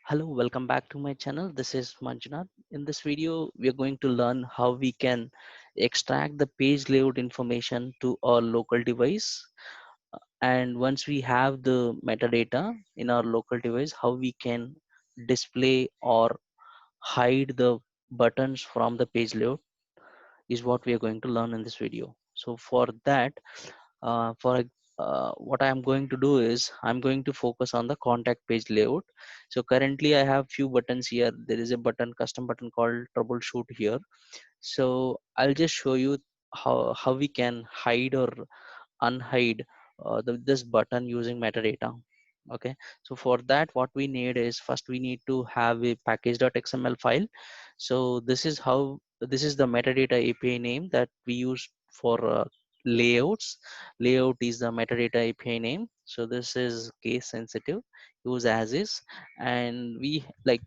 Hello, welcome back to my channel. This is Manjunath. In this video, we are going to learn how we can extract the page layout information to our local device. And once we have the metadata in our local device, how we can display or hide the buttons from the page layout is what we are going to learn in this video. So for that, for what I'm going to do is I'm going to focus on the contact page layout. So currently I have few buttons here. There is a button, custom button called troubleshoot here. So I'll just show you how we can hide or unhide this button using metadata. Okay, so for that what we need is first we need to have a package.xml file. So this is the metadata API name that we use for layouts. Layout is the metadata API name, so this is case sensitive, use as is. And we like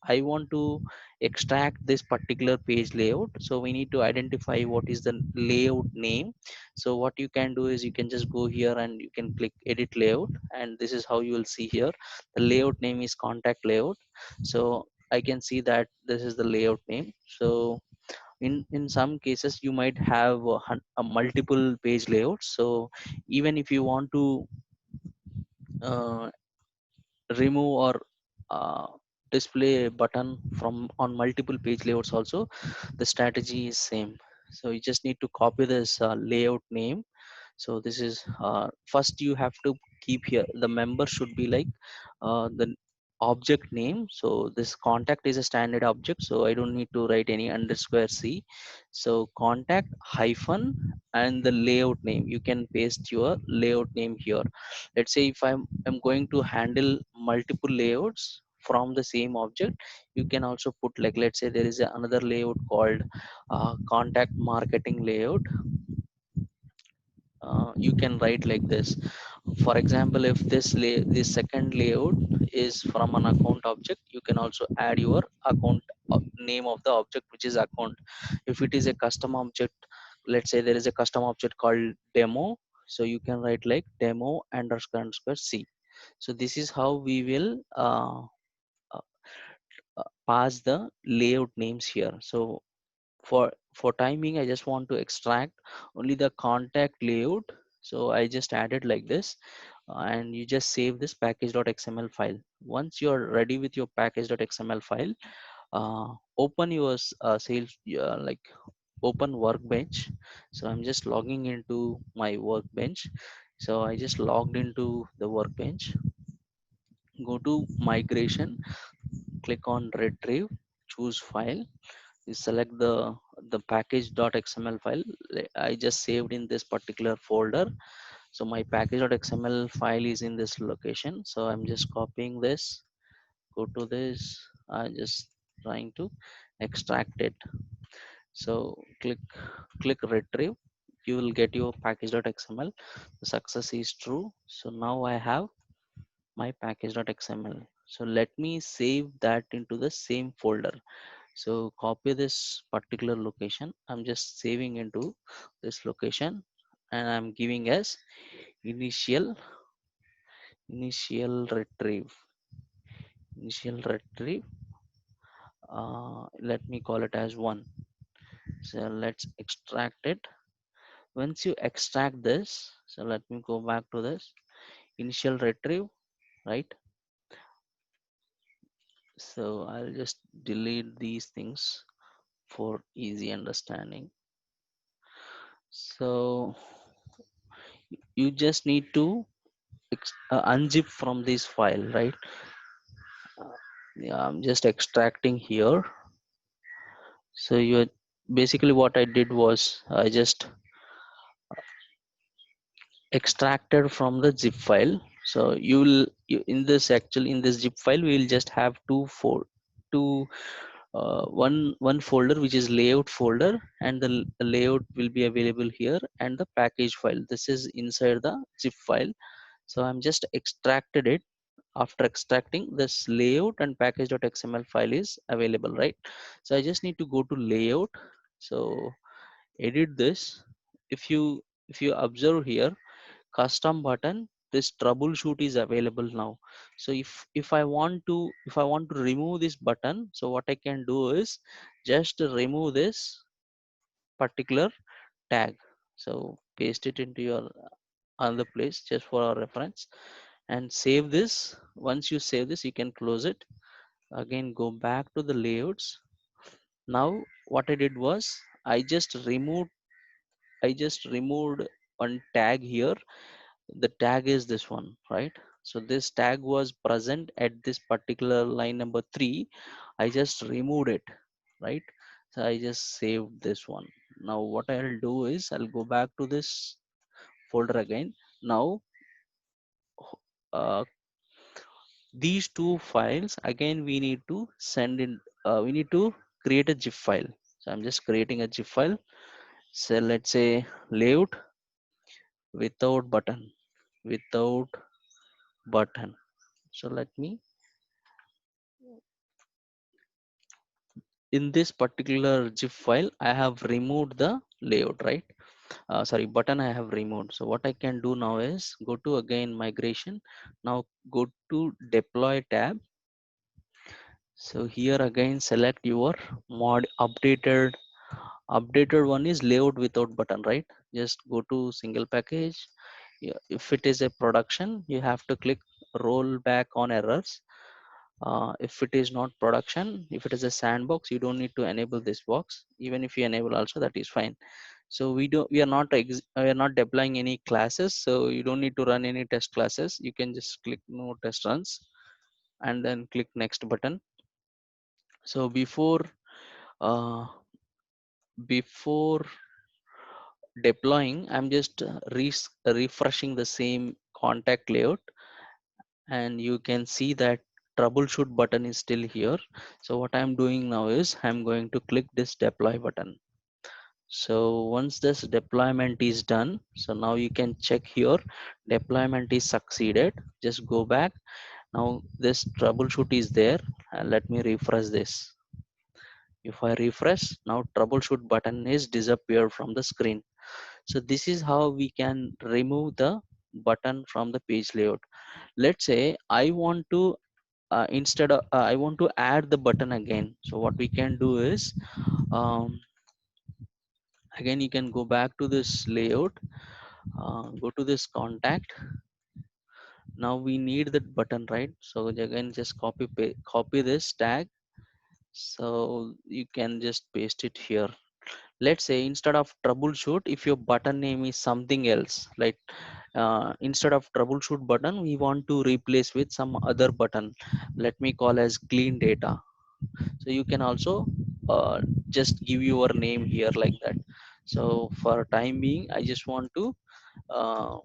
I want to extract this particular page layout, so we need to identify what is the layout name. So what you can do is you can just go here and you can click edit layout, and this is how you will see here the layout name is contact layout. So I can see that this is the layout name. So in some cases you might have a multiple page layout. So even if you want to uh, remove or uh, display a button from on multiple page layouts also, the strategy is same. So you just need to copy this layout name. So this is first you have to keep here the member should be like the object name. So this contact is a standard object, so I don't need to write any underscore c. So contact hyphen and the layout name, you can paste your layout name here. Let's say if I'm going to handle multiple layouts from the same object, you can also put like, let's say there is another layout called contact marketing layout. You can write like this. For example, if this second layout is from an account object, you can also add your account name of the object, which is account. If it is a custom object, let's say there is a custom object called demo, so you can write like demo underscore c. So this is how we will uh, pass the layout names here. So for timing I just want to extract only the contact layout. So I just added like this, and you just save this package.xml file. Once you're ready with your package.xml file, open your sales like open workbench. So I'm just logging into my workbench. So I just logged into the workbench. Go to migration, click on retrieve, choose file. You select the package.xml file. I just saved in this particular folder. So my package.xml file is in this location, so I'm just copying this. Go to this, I'm just trying to extract it. So click retrieve, you will get your package.xml. The success is true. So now I have my package.xml. So let me save that into the same folder. So copy this particular location, I'm just saving into this location, and I'm giving as initial initial retrieve initial retrieve. Let me call it as one. So let's extract it. Once you extract this, so let me go back to this initial retrieve, right? So I'll just delete these things for easy understanding. So you just need to unzip from this file, right? Yeah, I'm just extracting here. So you basically what I did was I just extracted from the zip file. So in this actually in this zip file we will just have two one folder, which is layout folder, and the layout will be available here, and the package file, this is inside the zip file. So I'm just extracted it. After extracting this layout and package.xml file is available, right? So I just need to go to layout. So edit this. If you observe here, custom button this troubleshoot is available now. So if I want to remove this button, so what I can do is just remove this particular tag. So paste it into your other place just for our reference, and save this. Once you save this, you can close it. Again, go back to the layouts. Now what I did was I just removed one tag here. The tag is this one, right? So this tag was present at this particular line number 3. I just removed it, right? So I just saved this one. Now what I'll do is I'll go back to this folder again. Now uh, these two files again we need to send in, we need to create a zip file. So I'm just creating a zip file. So let's say layout without button, without button. So let me, in this particular zip file I have removed the layout, right? Sorry, button I have removed. So what I can do now is go to again migration. Now go to deploy tab. So here again select your mod updated one is layout without button, right? Just go to single package. Yeah, if it is a production you have to click roll back on errors. If it is not production, if it is a sandbox, you don't need to enable this box. Even if you enable also, that is fine. So we are not deploying any classes, so you don't need to run any test classes. You can just click no test runs and then click next button. So uh, before deploying, I'm just refreshing the same contact layout, and you can see that troubleshoot button is still here. So what I'm doing now is I'm going to click this deploy button. So once this deployment is done, so now you can check here deployment is succeeded. Just go back. Now this troubleshoot is there, and let me refresh this. If I refresh, now troubleshoot button is disappeared from the screen. So this is how we can remove the button from the page layout. Let's say I want to I want to add the button again. So what we can do is, um, again you can go back to this layout, go to this contact. Now we need that button, right? So again just copy this tag. So you can just paste it here. Let's say instead of troubleshoot, if your button name is something else, like instead of troubleshoot button we want to replace with some other button, let me call as clean data. So you can also uh, just give your name here like that. So for time being I just want to uh,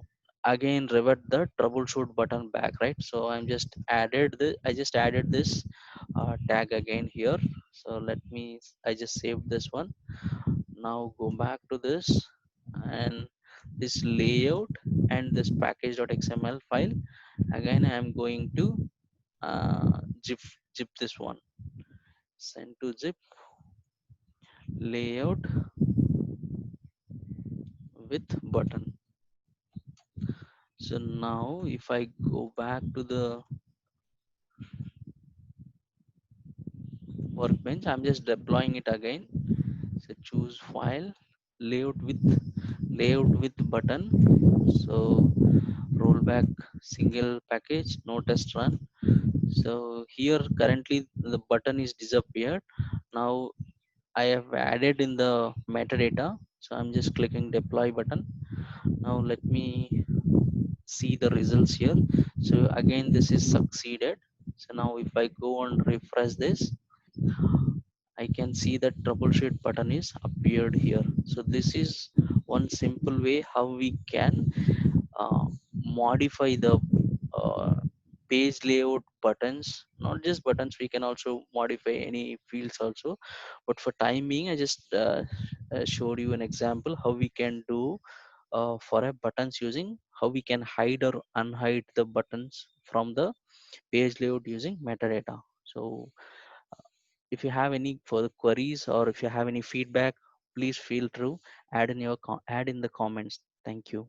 again revert the troubleshoot button back, right? So I just added this tag again here. So let me, I just saved this one. Now go back to this, and this layout and this package.xml file, again I am going to zip this one. Send to zip layout with button. So now if I go back to the workbench, I'm just deploying it again. So choose file, layout with button. So roll back single package, no test run. So here currently the button is disappeared. Now I have added in the metadata. So I'm just clicking deploy button. Now let me see the results here. So again this is succeeded. So now if I go and refresh this, I can see that troubleshoot button is appeared here. So this is one simple way how we can uh, modify the uh, page layout buttons. Not just buttons, we can also modify any fields also. But for time being I just showed you an example how we can do for a buttons, using how we can hide or unhide the buttons from the page layout using metadata. So if you have any further queries or if you have any feedback, please feel free add in the comments. Thank you.